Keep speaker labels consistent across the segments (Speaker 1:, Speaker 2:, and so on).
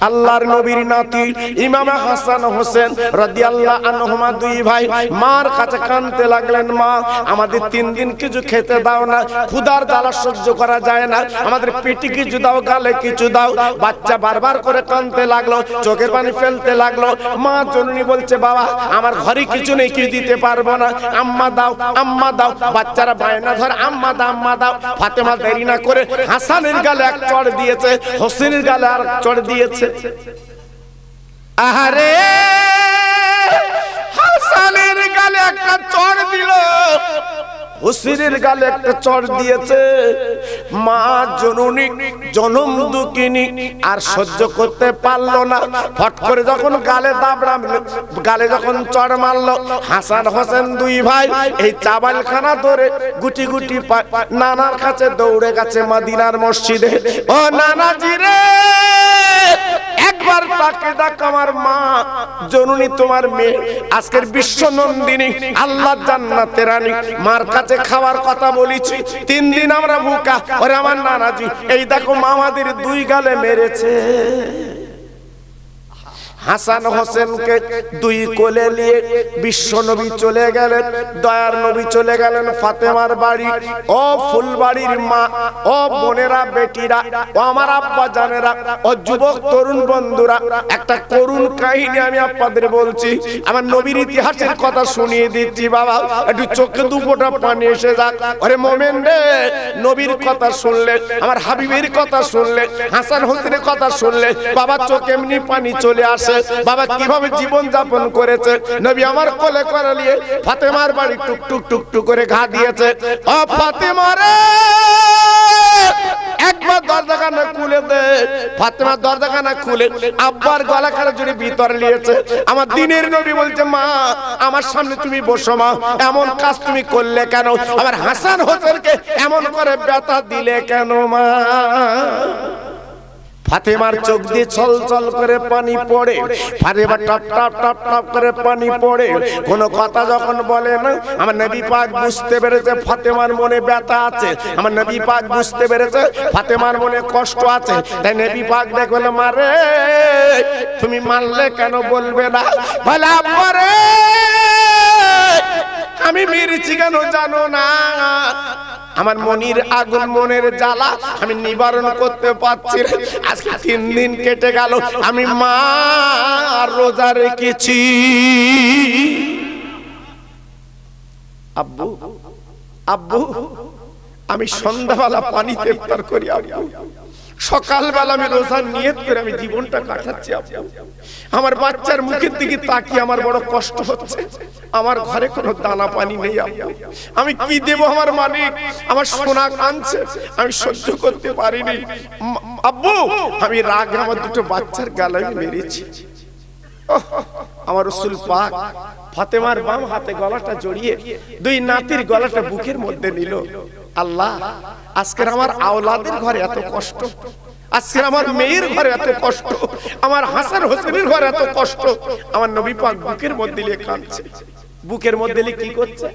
Speaker 1: আল্লাহর নবীর নাতি ইমাম হাসান হোসেন রাদিয়াল্লাহু আনহুমা দুই ভাই মার কাছে কাঁদতে লাগলেন, মা আমাদের 3 দিন কিছু খেতে দাও না, ক্ষুধার জ্বালা সহ্য করা যায় না, আমাদের পেটে কিছু দাও, গালে কিছু দাও। বাচ্চা বারবার করে কাঁদতে লাগলো, চোখের পানি ফেলতে লাগলো। মা জননী বলছে, বাবা আমার ঘরে কিছু নেই, কিছু দিতে পারবো না, আম্মা দাও, আম্মা দাও। বাচ্চারা বায়না ধরে আম্মা দাও, আম্মা দাও। ফাতেমা দেরি না করে হাসানের গালে এক চড় দিয়েছে, হোসেনের গালে আর চড় দিয়েছে। আহারে হাসানের গালে একটা চড় দিল, হোসেনের গালে একটা চড় দিয়েছে। মা জননী জনম দুঃখিনী আর সহ্য করতে পারলো না, ফট করে যখন গালে দাবড়া, গালে যখন চড় মারলো, হাসান হোসেন দুই ভাই এই চাবালখানা ধরে গুটি গুটি নানার কাছে দৌড়ে গেছে মদিনার মসজিদে। ও নানাজি রে, একবার তাকে দেখ, আমার মা জননী তোমার মেয়ে আজকের বিশ্ব নন্দিনী, আল্লাহ জান্নাতের রানী, মার কাছে খাওয়ার কথা বলেছি, 3 দিন আমরা ভুকা। ওরে আমার নানাজি, এই দেখো মা আমাদের 2 গালে মেরেছে। হাসান হোসেনকে 2 কোলে নিয়ে বিশ্ব নবী চলে গেলেন, দয়ার নবী চলে গেলেন ফাতেমার বাড়ি। ও ফুলবাড়ির মা, ও বোনেরা, বেটিরা, ও আমার আব্বা জানেরা, ও যুবক তরুণ বন্ধুরা, একটা করুণ কাহিনী আমি আপনাদের বলছি। আমার নবীর ইতিহাসের কথা শুনিয়ে দিচ্ছি। বাবা একটু চোখে 2 ফোঁটা পানি এসে যাক। ওরে মোমেন রে, নবীর কথা শুনলে, আমার হাবিবের কথা শুনলে, হাসান হোসেনের কথা শুনলে বাবা চোখে এমনি পানি চলে আসে। বাবা কিভাবে জীবন যাপন করেছে, নবী আমার কোলে করে নিয়ে ফাতেমার বাড়ি টুক টুক টুক টুক করে ঘা দিয়েছে। ও ফাতেমা রে, একবার দরজাখানা খুলে দে। ফাতেমা দরজাখানা খুলে আব্বার গলা কাটা জুড়ে ভিতর নিয়েছে। আমার দিনের নবী বলছে, মা আমার সামনে তুমি বসো, মা এমন কাজ তুমি করলে কেন? আমার হাসান হোসেনকে এমন করে ব্যথা দিলে কেন মা? ফাতেমার চোখ দিয়ে ছল ছল করে পানি পড়ে, Fatema top top top top করে পানি পড়ে, কোনো কথা যখন বলে না। আমার নবী পাক বুঝতে পেরেছে ফাতেমার মনে ব্যথা আছে, আমার নবী পাক বুঝতে পেরেছে ফাতেমার মনে কষ্ট আছে। তাই নবী পাক দেখলে, মারে তুমি মারলে কেন বলবে না? বলে, আব্বা রে আমি মেরেছি কেন জানো না? আমার মনির আগুন, মনের জ্বালা আমি নিবারণ করতে পারছি না। আজকে 3 দিন কেটে গেল, আমি মা রোজা রেখেছি। আব্বু আব্বু আমি সন্ধ্যাবেলা পানিতে ইফতার করি, আব্বু সকালবেলা আমি রোজা নিয়ত করে আমি জীবনটা কাটাচ্ছি। আমার বাচ্চার মুখের দিকে তাকিয়ে আমার বড় কষ্ট হচ্ছে। আমার ঘরে কোনো দানা পানি নেই, আমি কি দেব? আমার মালিক আমার সোনা কাঁদছে, আমি সহ্য করতে পারিনি। আব্বু আমি রাগে আমার 2টো বাচ্চার গালে মেরেছি। আমার রাসূল পাক ফাতেমার বাম হাতে গলাটা জড়িয়ে 2 নাতির গলাটা বুকের মধ্যে নিল। আল্লাহ, আজকের আমার আওলাদের ঘরে এত কষ্ট, আজকের আমার মেয়ের ঘরে এত কষ্ট, আমার হাসান হোসেনের ঘরে এত কষ্ট। আমার নবী পাক বুকের মধ্যে নিয়ে কাঁদছে। বুকের মধ্যে কি করছে?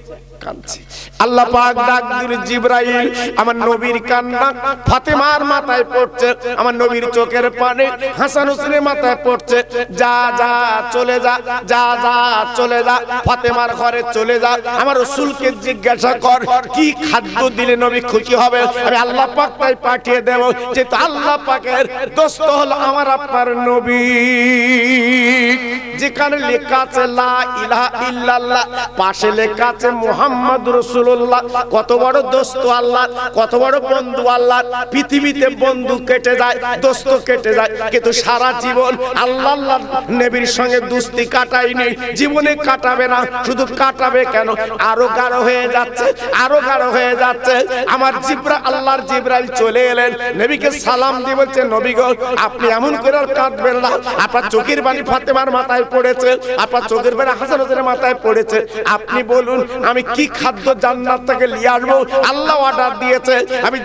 Speaker 1: কাঁদছে। আল্লাহ পাক ডাক দিল জিবরাইল, আমার নবীর কান্না ফাতেমার মাথায় পড়ছে, আমার নবীর চোখের পানি হাসান হোসেনের মাথায় পড়ছে। যা যা চলে যা, যা যা চলে যা, ফাতেমার ঘরে চলে যা। আমার রাসূলকে জিজ্ঞাসা কর কি খাদ্য দিলে নবী খুশি হবে, আমি আল্লাহ পাক তাই পাঠিয়ে দেব। যে তো আল্লাহ পাকের দোস্ত হলো আমার আপনার নবী। যেখানে লেখা আছে লা ইলাহা ইল্লাল্লাহ, পাশে লেখা আছে মুহাম্মাদুর রাসূলুল্লাহ। কত বড় দোস্ত আল্লাহ, কত বড় বন্ধু আল্লাহ। পৃথিবীতে বন্ধু কেটে যায়, দোস্ত কেটে যায়, কিন্তু সারা জীবন আল্লাহ নবীর সঙ্গে দোস্তি কাটায়নি, জীবনে কাটাবে না। শুধু কাটাবে কেন, আরো গাঢ় হয়ে যাচ্ছে, আরো গাঢ় হয়ে যাচ্ছে। আমার আল্লাহর জিবরাইল চলে এলেন, নবীকে সালাম দিয়ে বলছে, নবী গো আপনি এমন করে আর কাঁদবেন না। আপনার চোখের পানি ফাতেমার মাথায় পড়েছে, আপনার চোখের পানি হাসান হোসেনের মাথায় পড়েছে। আপনি বলুন আমি কি খাদ্য জান্নাত থেকে নিয়ে আসবো? আল্লাহ অর্ডার দিয়েছে, আমি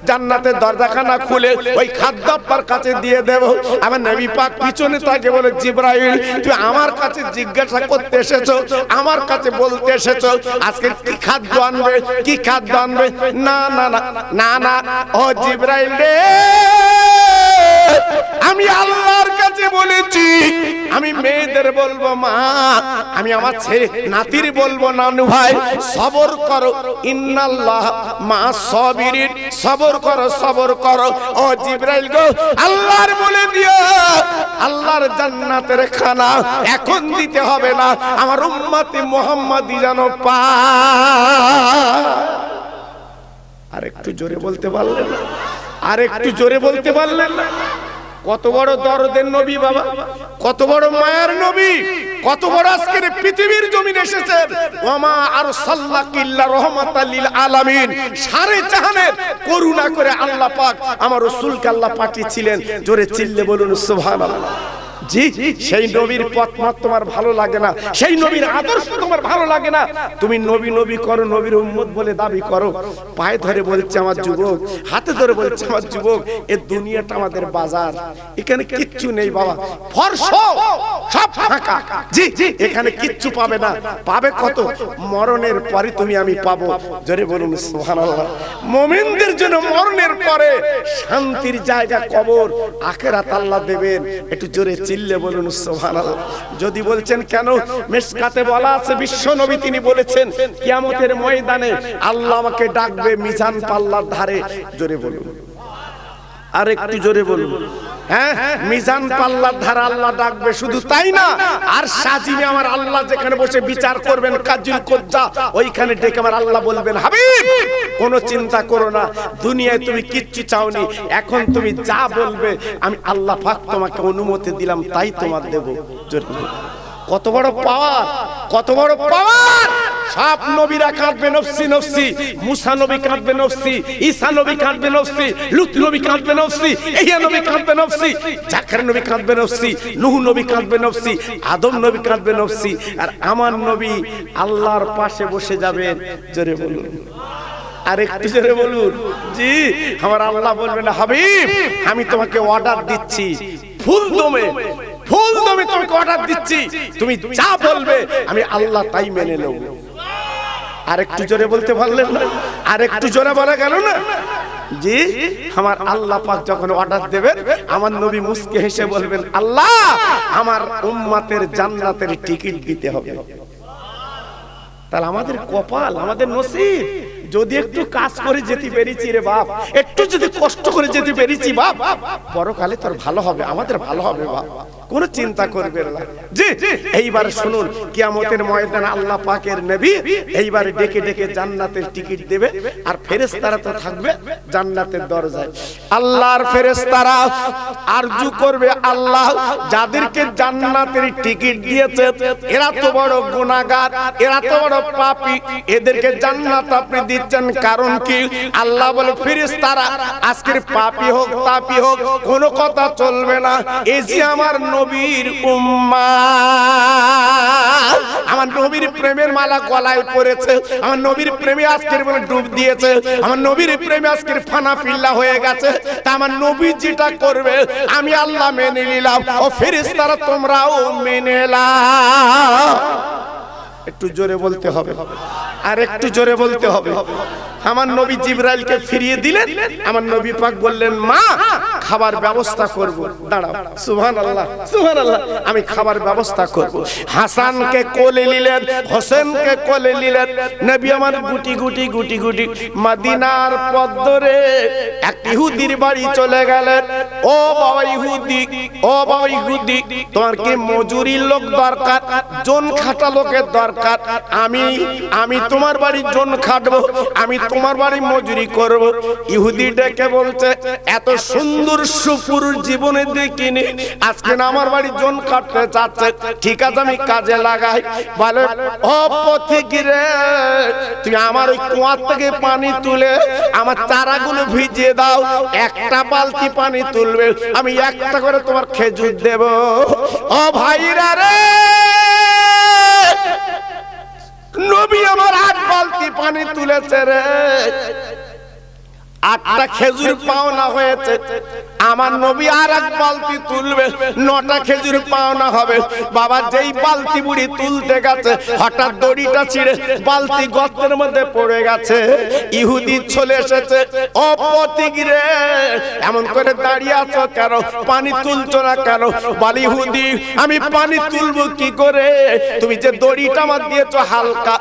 Speaker 1: জান্নাতের দরজাখানা খুলে ওই খাদ্য আপনার কাছে দিয়ে দেব। আমার নবী পাক পিছনে তাকে বলে, জিবরাইল তুমি আমার কাছে জিজ্ঞাসা করতে এসেছো, আমার কাছে বলতে এসেছো আজকে কি খাদ্য আনবে, কি খাদ্য আনবে? না না না না না, ও জিবরাইল রে, আমি আল্লাহ আমি মেয়েদের বলবো মা, আমি আমার ছেলে নাতির বলবো নানু ভাই সবর করো, ইন্নাল্লাহ মা সাবিরিন, সবর করো সবর করো। ও জিবরাইল গো, আল্লাহর বলে দিও আল্লাহর জান্নাতের খানা এখন দিতে হবে না, আমার উম্মতি মুহাম্মাদি যেন পায়। আর একটু জোরে বলতে পারলেন? আর একটু জোরে বলতে পারলেন না? কত বড় দরদের নবী বাবা, কত বড় মায়ার নবী, কত বড় আজকের পৃথিবীর জমিনে এসেছেন। ওয়ামা আরসালনাকা ইল্লা রাহমাতাল লিল আলামিন, সারে জাহানের করুণা করে আল্লাহ পাক আমার রাসূলকে আল্লাহ পাঠিয়েছিলেন। জোরে চিল্লে বলুন সুবহানাল্লাহ। জি, সেই নবীর পথ মত তোমার ভালো লাগে না, সেই নবীর আদর্শ তোমার ভালো লাগে না, তুমি নবী নবী করো, নবীর উম্মত বলে দাবি করো। পায়ে ধরে বলছে আমার যুবক, হাতে ধরে বলছে আমার যুবক, এই দুনিয়াটা আমাদের বাজার, এখানে কিচ্ছু নেই বাবা, ফরশ সব ফাঁকা। জি, এখানে কিচ্ছু পাবে না, পাবে কত? মরণের পরে তুমি আমি পাবো। জোরে বলুন সুবহানাল্লাহ। মুমিনদের জন্য মরণের পরে শান্তির জায়গা কবর, আখিরাত আল্লাহ দেবেন। একটু জোরে চিল্লে বলুন সুবহানাল্লাহ। যদি বলছেন কেন, মিশকাতে বলা আছে বিশ্ব নবী তিনি বলেছেন কিয়ামতের ময়দানে আল্লাহ আমাকে ডাকবে মিজান পাল্লার ধারে। জোরে বলুন, আর একটু জোরে বলুন। হ্যাঁ, মিজান পাল্লার ধারে আল্লাহ ডাকবে। শুধু তাই না, আর সাজিমে আমার আল্লাহ যেখানে বসে বিচার করবেন কাজুল কোজ্জা, ওইখানে ডেকে আমার আল্লাহ বলবেন হাবিব কোনো চিন্তা করো না, দুনিয়ায় তুমি কিচ্ছু চাওনি, এখন তুমি যা বলবে আমি আল্লাহ পাক তোমাকে অনুমতি দিলাম, তাই তোমার দেব। জোরে বলুন। কত বড় পাওয়ার, কত বড় পাওয়ার! সব নবীরা কাঁদবে নফসি নফসি, মুসা নবী কাঁদবে নফসি, ঈসা নবী কাঁদবে নফসি, লূত নবী কাঁদবে নফসি, ইহয়া নবী কাঁদবে নফসি, জাকারিয়া নবী কাঁদবে নফসি, নূহ নবী কাঁদবে নফসি, আদম নবী কাঁদবে নফসি, আর আমার নবী আল্লাহর পাশে বসে যাবেন। জোরে বলুন, আর একটু জোরে বলুন। জি, আমার আল্লাহ বলবেন হাবিব আমি তোমাকে অর্ডার দিচ্ছি, ফুল দমে ফুল দমে তোমাকে অর্ডার দিচ্ছি, তুমি যা বলবে আমি আল্লাহ তাই মেনে নেব। আর একটু জোরে বলতে পারলেন না? আর একটু জোরে বলা গেল না? জি, আমার আল্লাহ পাক যখন অর্ডার দেবেন আমার নবী মুস্কে হেসে বলবেন আল্লাহ আমার উম্মতের জান্নাতের টিকিট দিতে হবে। তাহলে আমাদের কপাল, আমাদের নসিব, যদি একটু কাজ করে যেতে পেরেছি রে বাপ, একটু যদি কষ্ট করে যেতে পেরেছি বাপ, পরকালে তোর ভালো হবে, আমাদের ভালো হবে বাপ, কোনো চিন্তা করবেন না। জি, এইবার শুনুন, কিয়ামতের ময়দানে আল্লাহ পাকের নবী এইবার ডেকে ডেকে জান্নাতের টিকিট দেবে, আর ফেরেশতারা তো থাকবে জান্নাতের দরজায়। আল্লাহর ফেরেশতারা আরজু করবে আল্লাহ যাদেরকে জান্নাতের টিকিট দিয়েছে এরা তো বড় গুনাহগার, এরা তো বড় পাপী, এদেরকে জান্নাত আপনি দিচ্ছেন কারণ কি? আল্লাহ বলে ফেরেশতারা আজকের পাপী হোক তাপী হোক কোনো কথা চলবে না, এই যে আমার নবীর উম্মাত, আমার নবীর প্রেমের মালা গলায় পড়েছে, আমার নবীর প্রেমে আজকের বলে ডুব দিয়েছে, আমার নবীর প্রেমে আজকের ফানা ফিল্লা হয়ে গেছে, তা আমার নবী যেটা করবে আমি আল্লাহ মেনে নিলাম, ও ফেরেশতারা তোমরাও মেনে নাও। একটু জোরে বলতে হবে, আর একটু জোরে বলতে হবে। আমার নবী জিবরাইলকে ফিরিয়ে দিলেন, আমার নবী পাক বললেন মা খাবার ব্যবস্থা করব। দাঁড়াও, সুবহানাল্লাহ সুবহানাল্লাহ, আমি খাবার ব্যবস্থা করব। হাসানকে কোলে নিলেন, হোসেনকে কোলে নিলেন, নবী আমার গুটি গুটি গুটি গুটি মদিনার পথ ধরে এক ইহুদির বাড়ি চলে গেলেন। ও বাবা ইহুদি, ও বাবা ইহুদি, তোমার কি মজুরি লোক দরকার, জন খাটা লোকের দরকার? আমি তোমার বাড়ি জন খাটবো, আমি তোমার বাড়ি মজুরি করব। ইহুদি ডেকে বলছে এত সুন্দর সুপুরুষ জীবনে দেখিনি, আজকে না আমার বাড়ি জন খাটতে চাচ্ছে, ঠিক আছে আমি কাজে লাগাই। বলে ও পথিকরে তুমি আমার ওই কুয়া থেকে পানি তুলে আমার চারাগুলো ভিজিয়ে দাও, একটা বালতি পানি তুলবে, আমি একটা করে তোমার খেজুর দেব। ও ভাইরা রে, নবী আমার 8 বালতি পানি তুলেছে রে, 8টা খেজুর পাওনা হয়েছে, আমার নবী আর এক বালতি তুলবে, 9টা খেজুর পাওনা হবে। বাবা যেই বালতি বুড়ি তুলতে গেছে, হঠাৎ দড়িটা ছিঁড়ে বালতি গর্তের মধ্যে পড়ে গেছে। ইহুদি চলে এসেছে, ও পথিক রে, এমন করে দাঁড়িয়ে আছো কেন, পানি তুলছো না কেন? বলে ইহুদি, আমি পানি তুলবো কি করে? তুমি যে দড়িটা আমার দিয়েছো হালকা,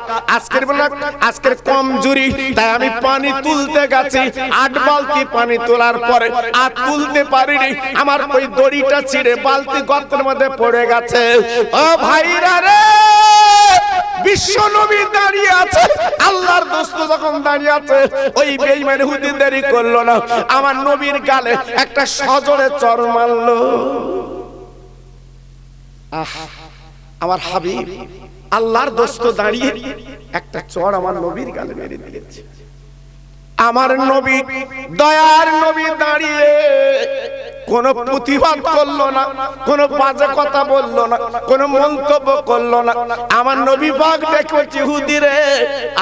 Speaker 1: আজকের কমজোরি, তাই আমি পানি তুলতে গেছি। 8 বালতি পানি তোলার পরে আর তুলতে পারিনি, আমার ওই দড়িটা ছিঁড়ে বালতি গর্তের মধ্যে পড়ে গেছে। ও ভাইরা রে, বিশ্ব নবী দাঁড়িয়ে আছে, আল্লাহর দোস্ত যখন দাঁড়িয়ে আছে, ওই বেঈমান ইহুদি দেরি করলো না, আমার নবীর গালে একটা সজোরে চড় মারলো। আমার হাবিব আল্লাহর দোস্ত দাঁড়িয়ে একটা চড় আমার নবীর গালে মেরে দিয়েছে। আমার নবী, দয়ার নবী দাঁড়িয়ে কোন প্রতিবাদ করলো না, কোন বাজে কথা বললো না, কোন মন্তব্য করলো না। আমার নবী পাক দেখেছি, ইহুদি রে,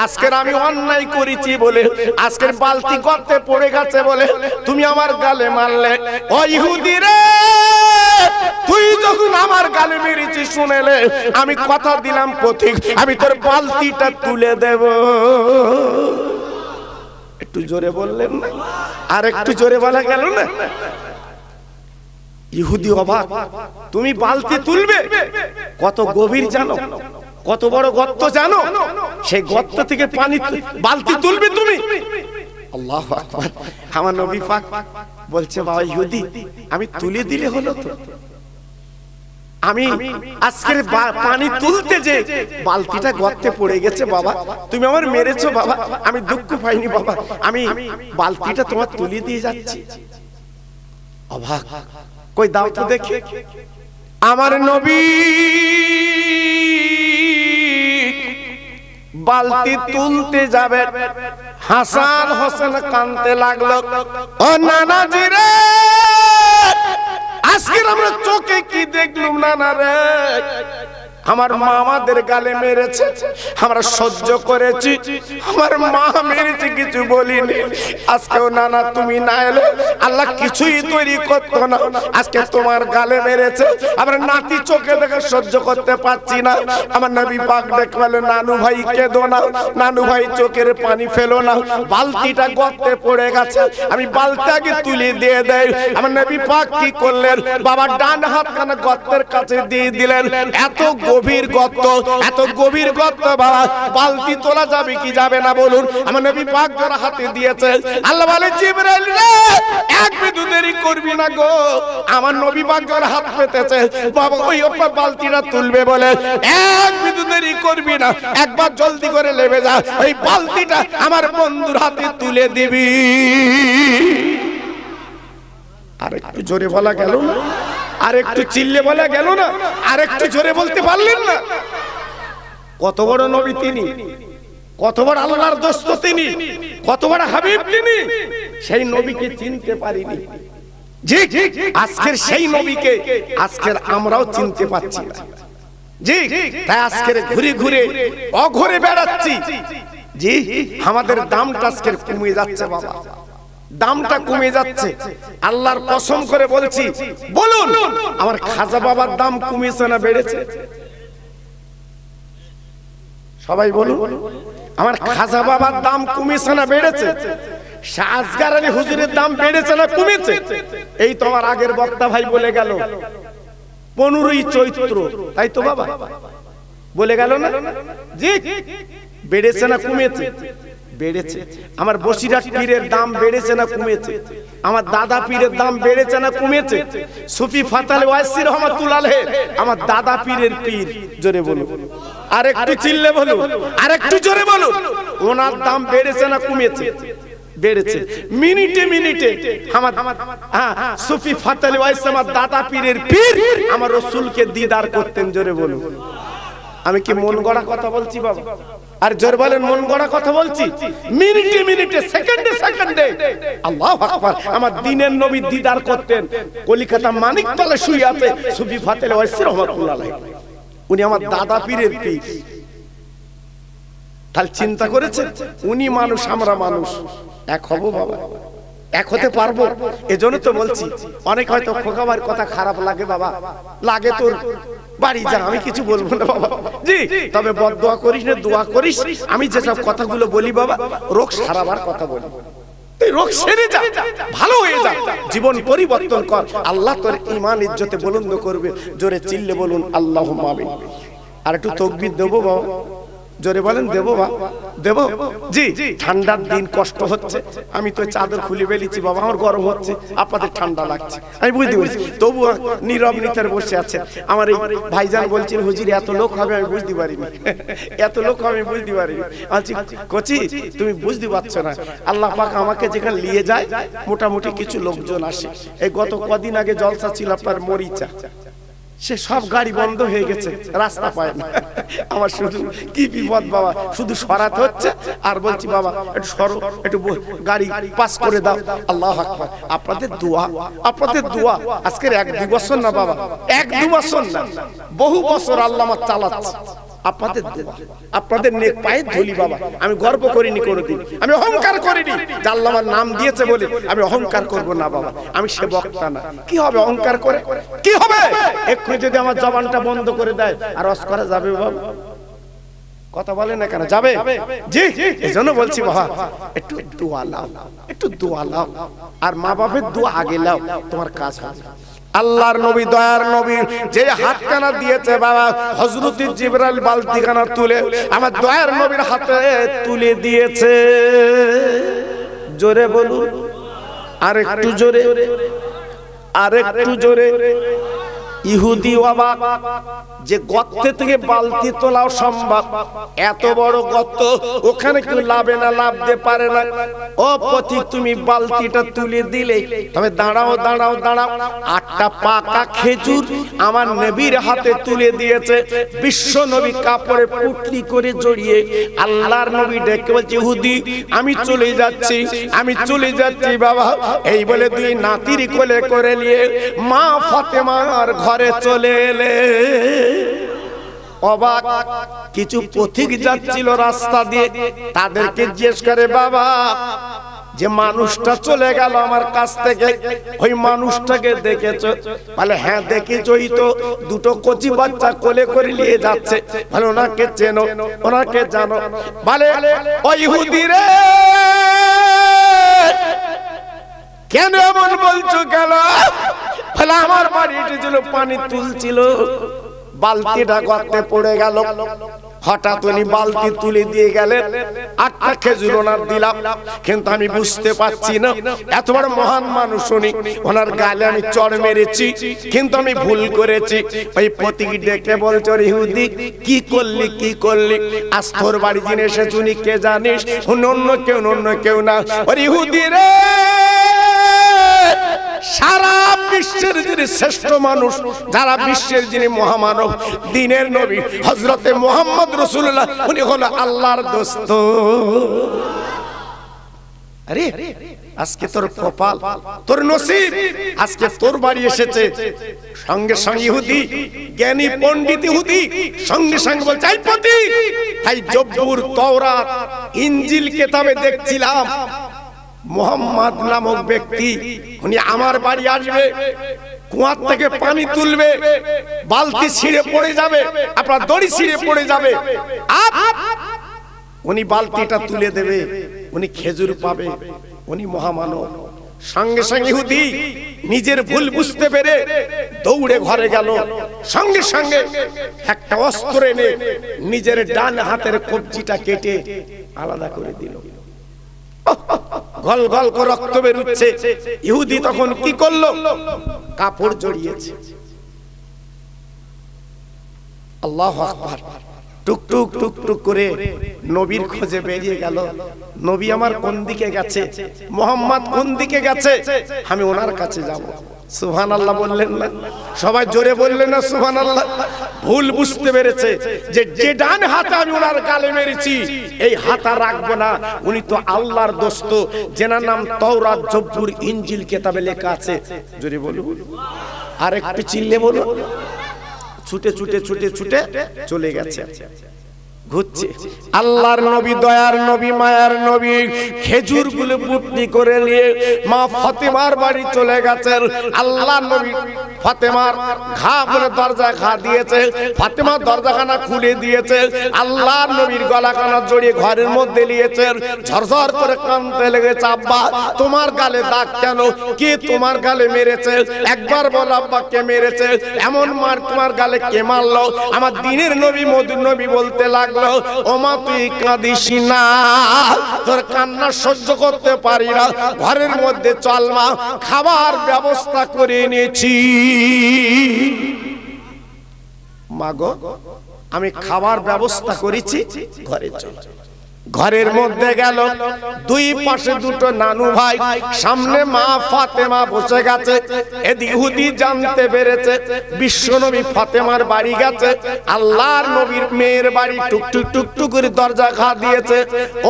Speaker 1: আজকের আমি অন্যায় করেছি বলে, আজকের বালতি গর্তে পড়ে গেছে বলে তুমি আমার গালে মারলে। ও ইহুদি রে, তুই যখন আমার গালে মেরেছিস শুনেলে, আমি কথা দিলাম পথিক, আমি তোর বালতিটা তুলে দেব। একটু জোরে বললেন না? আর একটু জোরে বলা গেল না? ইহুদি অবাক, তুমি বালতি তুলবে? কত গভীর জানো, কত বড় গর্ত জানো? সেই গর্ত থেকে পানি বালতি তুলবে তুমি? আল্লাহু আকবার। আমার নবী পাক বলছে, বাবা ইহুদি, আমি তুলে দিলে হলো তো, আমি আজকের পানি তুলতে যে বালতিটা গর্তে পড়ে গেছে বাবা, তুমি আমার মেরেছো বাবা, আমি দুঃখ পাইনি বাবা, আমি বালতিটা তোমার তুলে দিয়ে যাচ্ছি। অবাক, কই দাও তো দেখি। আমার নবী বালতি তুলতে যাবে, হাসান হোসেন কাঁদতে লাগলো, ও নানাজি রে, আজকে আমরা চোখে কি দেখলুম নানা রে, আমার মা আমাদের গালে মেরেছে, আমরা সহ্য করেছি, আমার মা মেরেছে কিছু বলিনি, আজকেও নানা তুমি না এলে আল্লাহ কিছুই তৈরি করতো না, আজকে তোমার গালে মেরেছে, আমরা নাতি চোখে দেখে সহ্য করতে পারছি না। আমার নবী পাক ডেকে বলে, নানু ভাই কেঁদো না, নানু ভাই চোখের পানি ফেলো না, বালতিটা গর্তে পড়ে গেছে, আমি বালতি আগে তুলে দিয়ে দেই। আমার নবী পাক কি করলেন, বাবা ডান হাত কানে গর্তের কাছে দিয়ে দিলেন। এত গভীর গর্ত, এত গভীর গর্ত বাবা, বালতি তোলা যাবে কি যাবে না বলুন? আমার নবী পাক জোড়া হাতে দিয়েছে। আল্লাহ বলে, জিবরাইল রে, এক বিন্দু দেরি করবি না গো। আমার নবী পাক জোড়া হাত পেতেছে, বাবা ওই ওপর বালতিটা তুলবে বলে, এক বিন্দু দেরি করবি না, একবার জলদি করে নেমে যা, ওই বালতিটা আমার বন্ধুর হাতে তুলে দিবি। আর একটু জোরে বলা গেল না? আর একটু চিল্লে বলা গেল না? আর একটু জোরে বলতে পারলেন না? কত বড় নবী তিনি, কত বড় আল্লাহর দোস্ত তিনি, কত বড় হাবিব তিনি, সেই নবীকে চিনতে পারিনি। জি, আজকের সেই নবীকে আজকের আমরাও চিনতে পারছি না। জি, তাই আজকের ঘুরে ঘুরে অঘরে বেড়াচ্ছি। জি, আমাদের দামটা আজকের কমে যাচ্ছে বাবা, দামটা কমে যাচ্ছে। আল্লাহর কসম করে বলছি, বলুন আমার খাজা বাবার দাম কমেছে না বেড়েছে? সবাই বলুন, আমার খাজা বাবার দাম কমেছে না বেড়েছে? শাহ আসগার আলী হুজুরের দাম বেড়েছে না কমেছে? এই তো আমার আগের বক্তা ভাই বলে গেল 15ই চৈত্র, তাই তো বাবা বলে গেল না? জি, বেড়েছে না কমেছে? বেড়েছে। আমার বসিরহাট পীরের দাম বেড়েছে না কমেছে? আমার দাদা পীরের দাম বেড়েছে না কমেছে? সুফি ফাতাল ওয়াইসি রহমাতুল্লাহ আলাইহি, আমার দাদা পীরের পীর, জোরে বলুন, আর একটু চিল্লে বলুন, আর একটু জোরে বলুন, ওনার দাম বেড়েছে না কমেছে? বেড়েছে। মিনিটে মিনিটে আমার সুফি ফাতাল ওয়াইসি, আমার দাদা পীরের পীর, আমার রাসূলকে দিদার করতেন, জোরে বলুন। আমি কি মন গড়া কথা বলছি বাবা? আর জোর বলেন, মন গড়া কথা বলছি? মিনিটে মিনিটে, সেকেন্ডে সেকেন্ডে, আল্লাহু আকবার, আমার দ্বীনের নবী দিদার করতেন। কলিকাতা মানিকতলা শুয়ে আছে সুফি ফাতাল ওয়াইসি রহমাতুল্লাহ আলাইহি, উনি আমার দাদা পীরের পীর। তাহলে চিন্তা করেছেন, উনি মানুষ আমরা মানুষ, এক হব বাবা? এক হতে পারবো? এজন্য তো বলছি, অনেক হয়তো খোকাবার কথা খারাপ লাগে, বাবা লাগে তোর বাড়ি যা, আমি কিছু বলবো না বাবা জি, তবে বদদোয়া করিস না, দোয়া করিস। আমি যেসব কথাগুলো বলি বাবা, রোগ সারাবার কথা বলি, তুই রোগ সেরে যা, ভালো হয়ে যা, জীবন পরিবর্তন কর, আল্লাহ তোর ঈমান ইজ্জতে বুলন্দ করবে। জোরে চিল্লে বলুন আল্লাহুম্মা আমিন। আর একটু তাকবীর দেবো বাবা, জোরে বলেন দেবো বাবা, দেবো জি। ঠান্ডার দিন কষ্ট হচ্ছে, আমি তো চাদর খুলে ফেলেছি বাবা, আমার গরম হচ্ছে, আপনাদের ঠান্ডা লাগছে, আমি বুঝতে পারছি, তবু নীরব নিতার বসে আছে। আমার এই ভাইজান বলছেন হুজুর এত লোক হবে, আমি বুঝতে পারিনি, এত লোক হবে আমি বুঝতে পারিনি। বলছি কচি তুমি বুঝতে পারছো না, আল্লাহ পাক আমাকে যেখানে নিয়ে যায় মোটামুটি কিছু লোকজন আসে। এই গত কদিন আগে জলসা ছিল আপনার মরিচা, সে সব গাড়ি বন্ধ হয়ে গেছে, রাস্তা পায় না। আমার শুধু কি বিপদ বাবা, শুধু সরাতে হচ্ছে আর বলছি বাবা একটু সরো, একটু গাড়ি পাস করে দাও। আল্লাহু আকবার। আপনাদের দোয়া, আপনাদের দোয়া, আজকের 1-2 বছর না বাবা, 1-2 বছর না, বহু বছর আল্লাহ আমার চালাচ্ছে। আপনাদের দোয়া, আপনাদের নেক পায়ের ধুলি বাবা। আমি গর্ব করিনি কোনোদিন, আমি অহংকার করিনি যে আল্লাহ আমার নাম দিয়েছে বলে আমি অহংকার করব না বাবা। আমি সে বক্তা না, কি হবে অহংকার করে, কি হবে? এক্ষুনি যদি আমার জবানটা বন্ধ করে দেয় আর ওয়াজ করা যাবে বাবা? কথা বলে না কেন, যাবে জি? এজন্য বলছি বাবা একটু দোয়া লাও, একটু দোয়া লাও, আর মা বাপের দোয়া আগে লাও, তোমার কাজ হবে। আল্লাহর নবী, দয়ার নবী যে হাতখানা দিয়েছে বাবা, হযরত জিবরাইল বালতিখানা তুলে আমার দয়ার নবীর হাতে তুলে দিয়েছে। জোরে বলুন, আর একটু জোরে, আর একটু জোরে। ইহুদি অবাক যে গর্তে থেকে বালতি তোলাও সম্ভব, এত বড় গর্ত, ওখানে কেউ লাভে না, লাভতে পারে না। ও পথিক তুমি বালতিটা তুলে দিলে, তবে দাঁড়াও দাঁড়াও দাঁড়াও, 8টা পাকা খেজুর আমার নবীর হাতে তুলে দিয়েছে। বিশ্ব নবী কাপড়ে পুটলি করে জড়িয়ে আল্লাহর নবী ডেকে বলছে ইহুদি আমি চলে যাচ্ছি, আমি চলে যাচ্ছি বাবা। এই বলে 2 নাতির কোলে করে নিয়ে মা ফাতেমার ঘরে চলে এলে। অবাক কিছু পথিক যাচ্ছিল রাস্তা দিয়ে, তাদেরকে জিজ্ঞেস করে বাবা যে মানুষটা চলে গেল আমার কাছ থেকে, ওই মানুষটাকে দেখেছো? বলে হ্যাঁ দেখেছই তো, 2টো কচি বাচ্চা কোলে করে নিয়ে যাচ্ছে। বলে ওনাকে চেনো, ওনাকে জানো? বলে ওই ইহুদি রে, কেন এমন বলছো কেন? বলে আমার বাড়ি এসেছিল, পানি তুলছিল, বালতিটা গর্তে পড়ে গেল, হঠাৎ উনি বালতি তুলে দিয়ে গেলেন, 8টা খেজুর ওনার দিলাম, কিন্তু আমি বুঝতে পারছি না এত বড় মহান মানুষ উনি, ওনার গালে আমি চড় মেরেছি, কিন্তু আমি ভুল করেছি। ওই পথিক ডেকে বলছে ইহুদি কি করলি, কি করলি? আজ তোর বাড়ি যিনি এসেছে উনি কে জানিস? অন্য কেউ, অন্য কেউ না। ওরে ইহুদি রে, সারা বিশ্বের যিনি শ্রেষ্ঠ মানুষ, যারা বিশ্বের যিনি মহামানব, দ্বীনের নবী হযরতে মুহাম্মদ রাসূলুল্লাহ, উনি হলো আল্লাহর দোস্ত। আরে আজকে তোর কপাল, তোর নসিব, আজকে তোর বাড়ি এসেছে। সঙ্গে সঙ্গে ইহুদি, জ্ঞানী পণ্ডিত ইহুদি সঙ্গে সঙ্গে বলছে এই পথিক, এই জব্বুর, তাওরাত, ইনজিল কিতাবে দেখছিলাম মুহাম্মদ নামক ব্যক্তি উনি আমার বাড়ি আসবে, কুয়ার থেকে পানি তুলবে, বালতি ছিঁড়ে পড়ে যাবে, আপনার দড়ি ছিঁড়ে পড়ে যাবে, উনি বালতিটা তুলে দেবে, উনি খেজুর পাবে, উনি মহামানব। সঙ্গে সঙ্গে ইহুদি নিজের ভুল বুঝতে পেরে দৌড়ে ঘরে গেল, সঙ্গে সঙ্গে একটা অস্ত্র এনে নিজের ডান হাতের কবজিটা কেটে আলাদা করে দিল। গল গল করে রক্ত বেরোচ্ছে। ইহুদি তখন কি করলো? কাপড় জড়িয়েছে। আল্লাহু আকবার। টুকটুক টুকটুক করে নবীর খোঁজে বেরিয়ে গেল। নবী আমার কোন দিকে গেছে, মুহাম্মদ কোন দিকে গেছে, আমি ওনার কাছে যাব। সুবহানাল্লাহ বললেন না? সবাই জোরে বললেন না সুবহানাল্লাহ? ভুল বুঝতে পেরেছে যে ডান হাতে আমি ওনার গালে মেরেছি, এই হাত আর রাখবো না। উনি তো আল্লাহর দোস্ত, যেনার নাম তাওরাত, জব্বুর, ইনজিল কিতাবে লেখা আছে। জোরে বলুন, আর একটু চিল্লে বলুন। ছুটে ছুটে ছুটে ছুটে চলে গেছে। ঘুরছে। আল্লাহর নবী, দয়ার নবী, মায়ার নবী খেজুর গুলো বুটনি করে নিয়ে মা ফাতেমার বাড়ি চলে গেছেন। আল্লাহ নবী ফাতেমার ঘা বলে দরজা ঘা দিয়েছে, ফাতেমার দরজাখানা খুলে দিয়েছে, আল্লাহর নবীর গলাখানা জড়িয়ে ঘরের মধ্যে নিয়েছেন। ঝরঝর করে কাঁদতে লেগেছে, আব্বা তোমার গালে দাগ কেন? কে তোমার গালে মেরেছে? একবার বল আব্বা কে মেরেছে? এমন মার তোমার গালে কে মারলো? আমার দিনের নবী মধুর নবী বলতে লাগলো, ও মা তুই কাঁদিস না, তোর কান্না সহ্য করতে পারি না, ঘরের মধ্যে চল মা, খাবার ব্যবস্থা করে এনেছি। মা গো আমি খাবার ব্যবস্থা করেছি, ঘরে চল। ঘরের মধ্যে গেল, দুই পাশে দুটো নানু ভাই, সামনে মা ফাতেমা বসে গেছে। ইহুদি জানতে পেরেছে বিশ্বনবী ফাতেমার বাড়ি গেছে, আল্লাহর নবীর মেয়ের বাড়ি। টুকটুক টুকটুক করে দরজা ঘা দিয়েছে।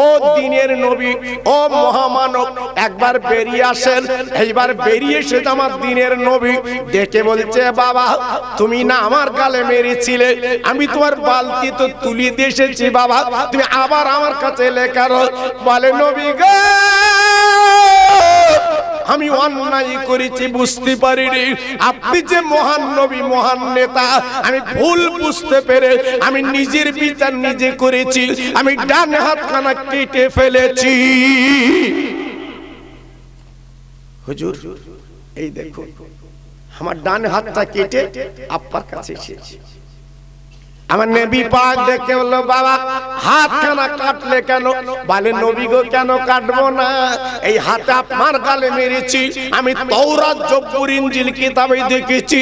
Speaker 1: ও দিনের নবী, ও মহামানব, একবার বেরিয়ে আসেন। এইবার বেরিয়ে এসে আমার দিনের নবী ডেকে বলছে, বাবা তুমি না আমার গালে মেরেছিলে, আমি তোমার বালতি তো তুলি দিয়ে এসেছি বাবা, তুমি আবার আমার কাছে লেখা বলে, নবী গো আমি অন্যায় করেছি, বুঝতে পারিনি, আপনি যে মহান নবী, মহান নেতা, আমি ভুল বুঝতে পেরে আমি নিজের বিচার নিজে করেছি, আমি ডান হাতখানা কেটে ফেলেছি। হুজুর এই দেখো আমার ডান হাতটা কেটে আব্বার কাছে এসেছি। আমার নবী পাক দেখে বলল, বাবা হাতখানা কাটলে কেন? বলে নবী গো কেন কাটবো না, এই হাতে আপনার গালে মেরেছি, আমি তাওরাত জব্বুর ইনজিল কিতাবে দেখেছি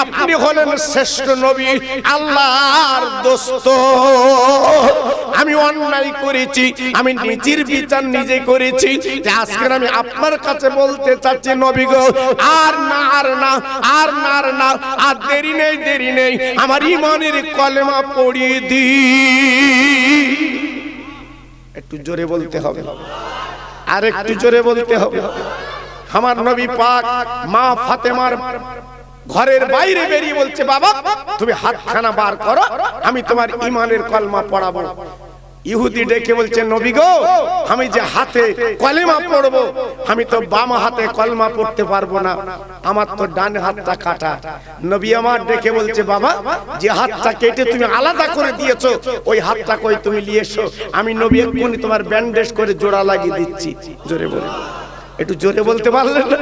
Speaker 1: আপনি হলেন শ্রেষ্ঠ নবী, আল্লাহর দোস্ত। আমি অন্যায় করেছি, আমি নিজের বিচার নিজে করেছি। আজকে আমি আপনার কাছে বলতে চাচ্ছি নবী গো, আর না আর না আর না আর না, আর দেরি নেই দেরি নেই, আমার ঈমানের কলেমা পড়িয়ে দি। একটু জোরে বলতে হবে, আর একটু জোরে বলতে হবে। আমার নবী পাক মা ফাতেমার ঘরের বাইরে বেরিয়ে বলছে, বাবা তুমি হাতখানা বার করো, আমি তোমার ঈমানের কলমা পড়াবো। ইহুদি ডেকে বলছে, নবী গো আমি যে হাতে কলেমা পড়বো, আমি তো বাম হাতে কলমা পড়তে পারবো না, আমার তো ডান হাতটা কাটা। নবী আমার ডেকে বলছে, বাবা যে হাতটা কেটে তুমি আলাদা করে দিয়েছো, ওই হাতটা কই তুমি নিয়ে এসো, আমি নবী এক্ষুনি তোমার ব্যান্ডেজ করে জোড়া লাগিয়ে দিচ্ছি। জোরে বলে, একটু জোরে বলতে পারলেন না?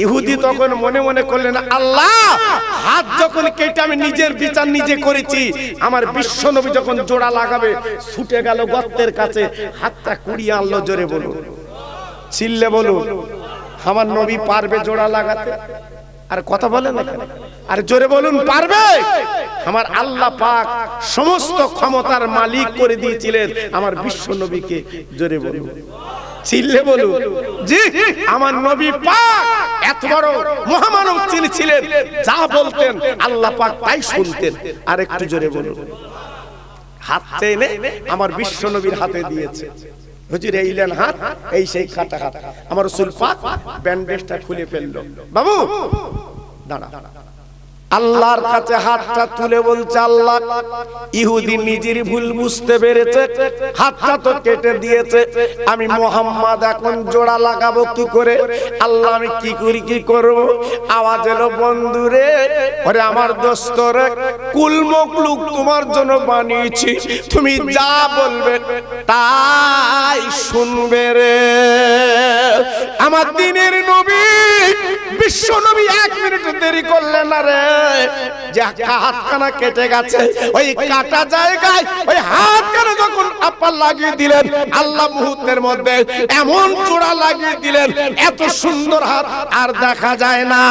Speaker 1: ইহুদি তখন মনে মনে করলেন, আল্লাহ হাত যখন কেটে আমি নিজের বিচার নিজে করেছি, আমার বিশ্ব নবী যখন জোড়া লাগাবে, ছুটে গেল গর্তের কাছে, হাতটা কুড়িয়ে আনলো। জোরে বলুন, চিল্লে বলুন, আমার নবী পারবে জোড়া লাগাতে? আর কথা বলেন না, আর জোরে বলুন পারবে? আমার আল্লাহ পাক সমস্ত ক্ষমতার মালিক করে দিয়েছিলেন আমার বিশ্ব নবীকে। জোরে বলুন, চিল্লে বলুন, জি আমার নবী পাক এত বড় মহামানব ছিলেন, যা বলতেন আল্লাহ পাক তাই শুনতেন। আর একটু জোরে বলুন, হাত টেনে আমার বিশ্ব নবীর হাতে দিয়েছে। হুজুর এইলেন হাত, এই সেই কাটা হাত, আমার রাসূল পাক ব্যান্ডেজটা খুলে ফেললো। বাবু দাঁড়া, আল্লাহর কাছে হাতটা তুলে বলছে, আল্লাহ ইহুদি নিজের ভুল বুঝতে পেরেছে, হাতটা তো কেটে দিয়েছে, আমি মুহাম্মদ এখন জোড়া লাগাবো কি করে? আল্লাহ আমি কি করি, কি করব? আওয়াজ এলো, বন্ধুরে, ওরে আমার দোস্তরে, কুল মখলুক তোমার জন্য বানিয়েছি, তুমি যা বলবে তাই শুনবে রে। আমার দিনের নবী বিশ্ব নবী এক মিনিট দেরি করলেন না রে, যে হাতখানা কেটে গেছে, ওই কাটা জায়গায় ওই হাতখানা যখন আপার লাগিয়ে দিলেন, আল্লাহ মুহূর্তের মধ্যে এমন জোড়া লাগিয়ে দিলেন, এত সুন্দর হাত আর দেখা যায় না।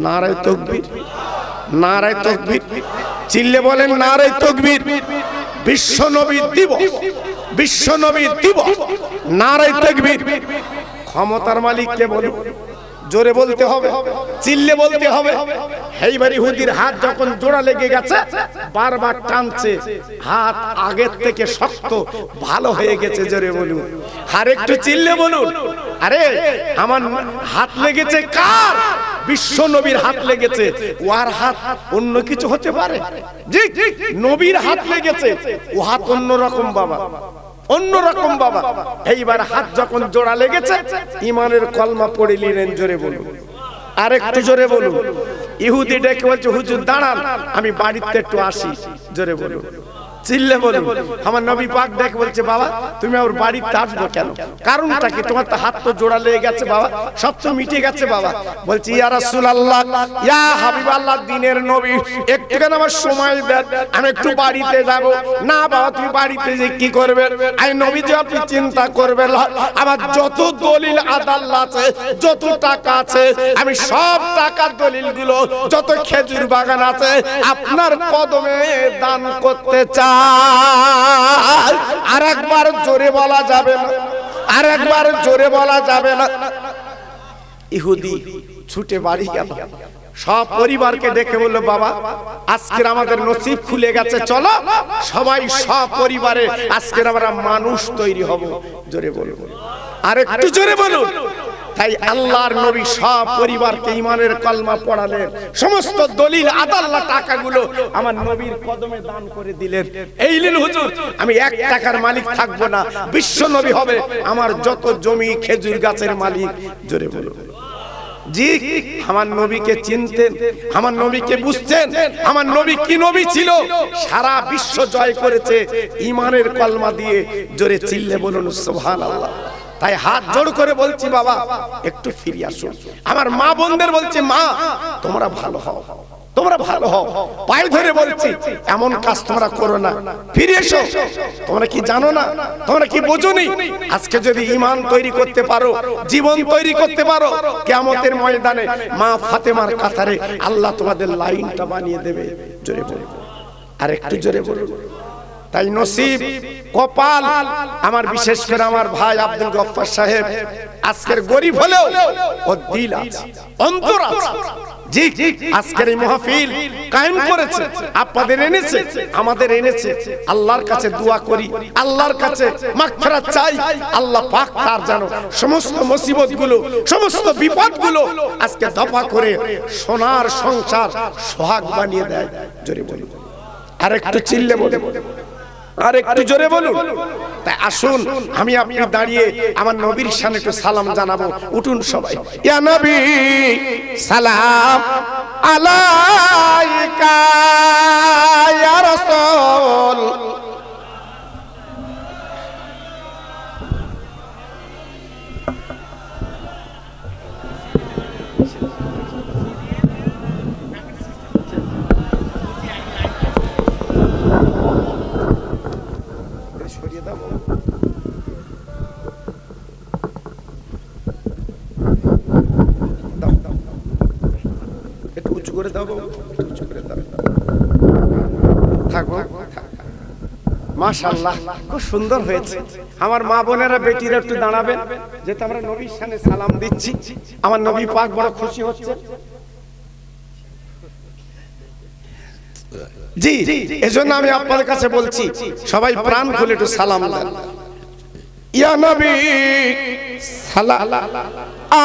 Speaker 1: নারায়ে তাকবীর, নারায়ে তাকবীর, চিল্লে বলেন নারায়ে তাকবীর। বিশ্ব নবী দিবস, বিশ্ব নবী দিবস, নারায়ে তাকবীর। ক্ষমতার মালিক কে বলুন? জোরে বলতে হবে, চিল্লে বলতে হবে। এইবার ইহুদির হাত যখন জোড়া লেগে গেছে, বারবার টানছে, হাত আগের থেকে শক্ত ভালো হয়ে গেছে। জোরে বলুন, আর একটু চিল্লে বলুন। আরে আমার হাত লেগেছে কার? বিশ্ব নবীর হাত লেগেছে। ওর হাত অন্য কিছু হতে পারে? জি, নবীর হাত লেগেছে, ও হাত অন্যরকম বাবা, অন্যরকম বাবা। এইবার হাত যখন জোড়া লেগেছে, ইমানের কলমা পড়ে নিলেন। জোরে বলুন, আর একটু জোরে বলুন। ইহুদি ডেকে বলছে, হুজুর দাঁড়ান, আমি বাড়িতে একটু আসি। জোরে বলুন, চিল্লে বলুন। আমার নবী পাক ডেকে বলছে, বাবা তুমি আমার বাড়িতে আসবে কেন? কারণটা কি? তোমার তো হাত তো জোড়া লেগে গেছে বাবা, সব তো মিটে গেছে বাবা। বলছি, ইয়া রাসূলুল্লাহ, ইয়া হাবিবাল্লাহ, দিনের নবী, একটুখানি আমার সময় দেন, আমি একটু বাড়িতে যাব। না বাবা, তুমি বাড়িতে যে কি করবে? আই নবীজি, আপনি চিন্তা করবেন না, আমার যত দলিল আদাল্লাহ আছে, যত টাকা আছে, আমি সব টাকার দলিলগুলো, যত খেজুর বাগান আছে, আপনার কদমে দান করতে চাই। আর একবার জোরে বলা যাবে না, আর একবার জোরে বলা যাবে না। ইহুদি ছুটে বাড়ি গেল, সব পরিবারকে ডেকে বলল, বাবা আজকের আমাদের নসিব খুলে গেছে, চলো সবাই সব পরিবারে আজকের আমরা মানুষ তৈরি হব। জোরে বলুন, আর একটু জোরে বলুন। তাই আল্লাহর নবী সব পরিবারকে ইমানের কলমা পড়ালেন, সমস্ত দলিল আদাল্লাহ টাকাগুলো আমার নবীর কদমে দান করে দিলেন। এই নিন হুজুর, আমি 1 টাকার মালিক থাকবো না, বিশ্ব নবী হবে আমার যত জমি খেজুর গাছের মালিক। জোরে বলুন। জি, আমার নবীকে চিনতেন, আমার নবীকে বুঝতেন, আমার নবী কি নবী ছিল, সারা বিশ্ব জয় করেছে ইমানের কলমা দিয়ে। জোরে চিল্লে বলুন সুবহানাল্লাহ। তাই হাত জোড় করে বলছি, বাবা একটু ফিরে আসুন। আমার মা বোনদের বলছি, মা তোমরা ভালো হও, তোমরা ভালো হও, পায়ে ধরে বলছি, এমন কাজ তোমরা করো না, ফিরে এসো। তোমরা কি জানো না, তোমরা কি বোঝোনি? আজকে যদি ঈমান তৈরি করতে পারো, জীবন তৈরি করতে পারো, কিয়ামতের ময়দানে মা ফাতেমার কাতারে আল্লাহ তোমাদের লাইনটা বানিয়ে দেবে। জোরে বলুন, আর একটু জোরে বলুন। তাই নসিব, কপাল আমার, বিশেষ করে আমার ভাই আব্দুল গফফার সাহেব আজকের গরিব হলেও ওর দিল আছে, অন্তর আছে। জি, আজকের এই মাহফিল কায়েম করেছে, আপনাদের এনেছে, আমাদের এনেছে। আল্লাহর কাছে দোয়া করি, আল্লাহর কাছে মাগফিরাত চাই, আল্লাহ পাক তার যেন সমস্ত মুসিবতগুলো, সমস্ত বিপদগুলো আজকে দফা করে সোনার সংসার সোহাগ বানিয়ে দেয়। জোরে বলুন, আর একটু চিল্লে বলুন, আর একটু জোরে বলুন। তাই আসুন, আমি আপনি দাঁড়িয়ে আমার নবীর শানে একটু সালাম জানাবো। উঠুন সবাই। ইয়া নবী সালাম আলাইকা ইয়া রাসূল, করে দাও, উঁচু করে দাও, থাকবো। মাশাআল্লাহ, খুব সুন্দর হয়েছে। আমার মা বোনেরা, বেটিরা একটু দাঁড়াবেন, যেহেতু আমরা নবীর শানে সালাম দিচ্ছি। আমার নবী পাক বড় খুশি হচ্ছে। জি, এজন্য আমি আপনাদের কাছে বলছি, সবাই প্রাণ খুলে একটু সালাম দেন। ইয়া নবী সালাম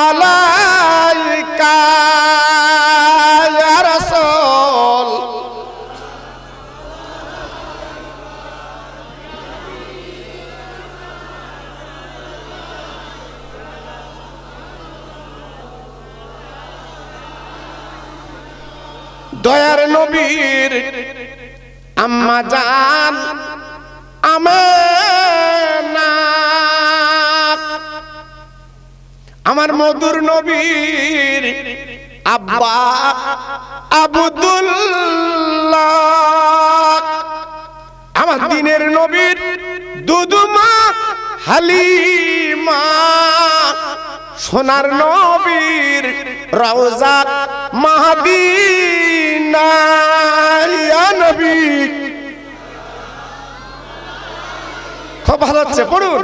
Speaker 1: আলাইকা ইয়া রাসূল, দয়ার নবীর আম্মা জান আমেনা, আমার মধুর নবীর আব্বা আব্দুল্লাহ, আমার দিনের নবীর দুদুমা হালিমা, সোনার নবীর রওজা মাদিনা। ইয়া নবী, খুব ভালো হচ্ছে, পড়ুন।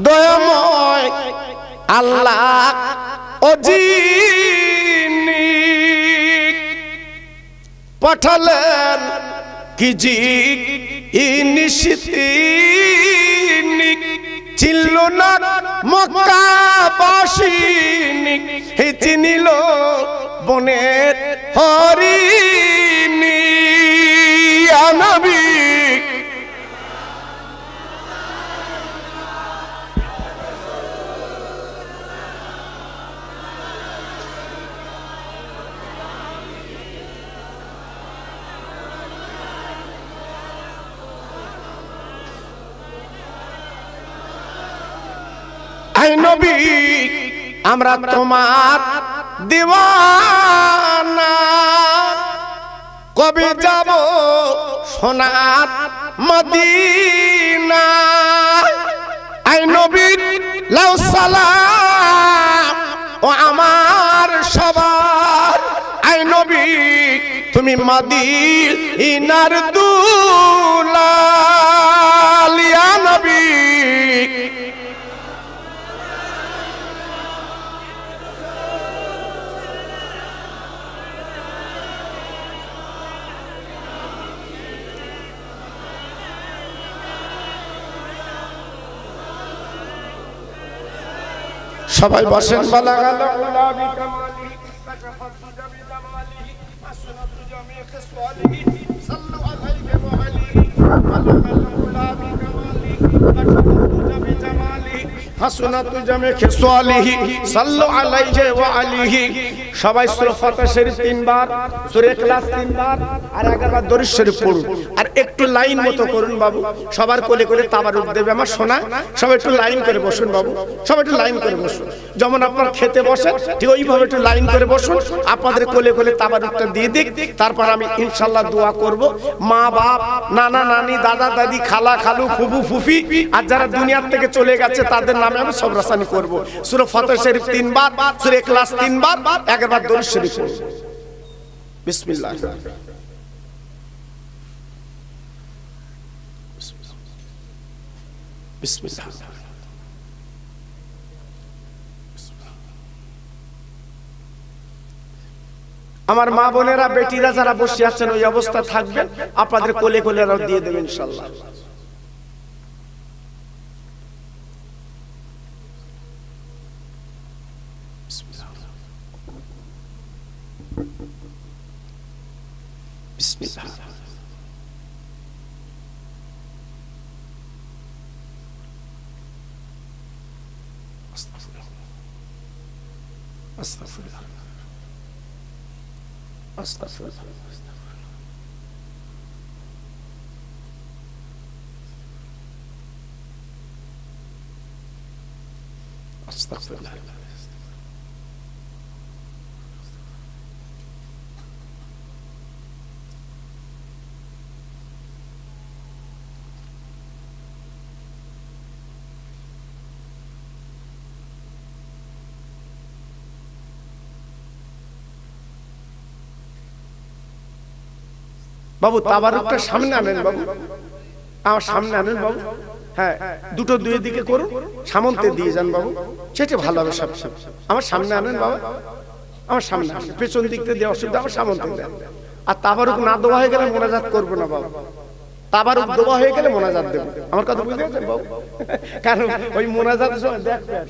Speaker 1: দয়াময় আল্লাহ ও যিনি পাঠালেন কি জি ইনিশিতিনি চিনল না মক্কাবাসিনী হে চিনিল বনের হরিণী ইয়া নবী আই নবী আমরা তোমার দিওয়ানা কবে যাব সোনার মদিনা আই নবী লাউ সালাম ও আমার সবার আই নবী তুমি মদিনার দুলাল ইয়া নবী সবাই বসেন বলা গেল গুলাবি কামালি তাকাফাতু জামি জামালি আসনাতু জামি খিসওয়ালি সাল্লু আলাইহি ওয়া আলিহি গুলাবি কামালি তাকাফাতু জামি জামালি হাসনাতু জামি খিসওয়ালিহি সাল্লু আলাইহি ওয়া আলিহি সবাই সূরা ফাতিহা শরীফ 3 বার সূরা ইখলাস 3 বার আর 11 বার দরুদ শরীফ পড়ুন আর একটু লাইন মতো করুন বাবু সবার কোলে কোলে তাবারুক দেবে আমার সোনা সবাই একটু লাইন করে বসুন বাবু সবাই একটু লাইন করে বসুন যেমন আপনারা খেতে বসেন ঠিক ওইভাবে একটু লাইন করে বসুন আপনাদের কোলে কোলে তাবারুকটা দিয়ে দিক তারপর আমি ইনশাআল্লাহ দোয়া করব মা বাপ নানা নানি দাদা দাদি খালা খালু ফুফু ফুফি আর যারা দুনিয়া থেকে চলে গেছে তাদের নামে আমি সবরাসানি করব সূরা ফাতিহা শরীফ 3 বার সূরা ইখলাস 3 বার 11 বার দরুদ শরীফ পড়ুন বিসমিল্লাহ বিসমিল্লাহ আমার মা বোনেরা বেটিরা যারা বসে আছেন ওই অবস্থা থাকবেন আপনাদের কোলে কোলে আর দিয়ে দেবেন ইনশাআল্লাহ বিসমিল্লাহ আস্তাগফিরুল্লাহ আস্তাগফিরুল্লাহ আস্তাগফিরুল্লাহ বাবু তাবারুকটা সামনে আনেন বাবু আমার সামনে আনেন বাবু হ্যাঁ দুটো দুই দিকে করুন সামন্তে দিয়ে যান বাবু সেটা ভালো হবে সব আমার সামনে আনেন বাবা আমার সামনে আসেন পেছন দিক থেকে দেওয়া অসুবিধা আমার সামন্তে দেন আর তাবারুক না দেওয়া হয়ে গেলে মোনাজাত করবো না বাবু তাবারুক দেওয়া হয়ে গেলে মোনাজাত দেবো আমার কথা বুঝতে পারছেন বাবু কারণ ওই মোনাজাত দেখবে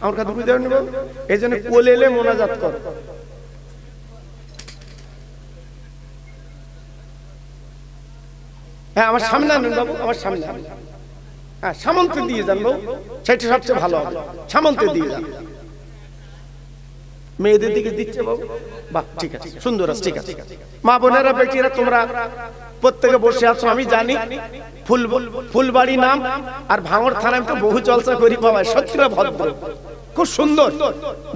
Speaker 1: আমার কথা বুঝতে পারেন বাবু এই জন্য কোলে এলে মোনাজাত কর হ্যাঁ আমার সামনে আনেন বাবু আমার সামনে হ্যাঁ সামন্তে দিয়ে যান বাবু সেটা সবচেয়ে ভালো হবে সামন্তে দিয়ে যান মেয়েদের দিকে দিচ্ছে বাবু বাহ ঠিক আছে সুন্দর আছে ঠিক আছে মা বোনেরা বেটিরা তোমরা প্রত্যেকে বসে আছো আমি জানি ফুলবাড়ি নাম আর ভাঙড় থানায় তো বহু জলসা করি বাবা সত্যিটা ভদ্র খুব সুন্দর